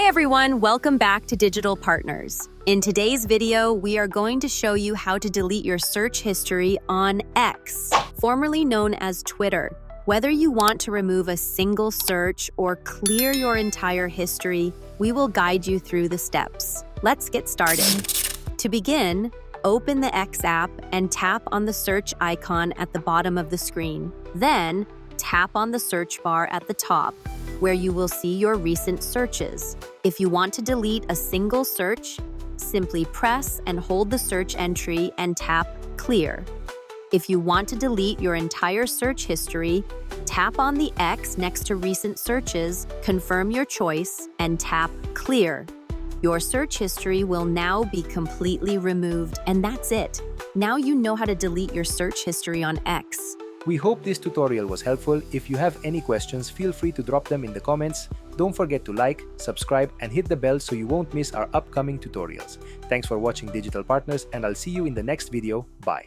everyone, welcome back to Digital Partners. In today's video, we are going to show you how to delete your search history on X, formerly known as Twitter. Whether you want to remove a single search or clear your entire history, we will guide you through the steps. Let's get started. To begin, open the X app and tap on the search icon at the bottom of the screen. Then, tap on the search bar at the top, where you will see your recent searches. If you want to delete a single search, simply press and hold the search entry and tap Clear. If you want to delete your entire search history, tap on the X next to recent searches, confirm your choice, and tap Clear. Your search history will now be completely removed, and that's it. Now you know how to delete your search history on X. We hope this tutorial was helpful. If you have any questions, feel free to drop them in the comments. Don't forget to like, subscribe, and hit the bell so you won't miss our upcoming tutorials. Thanks for watching Digital Partners, and I'll see you in the next video. Bye.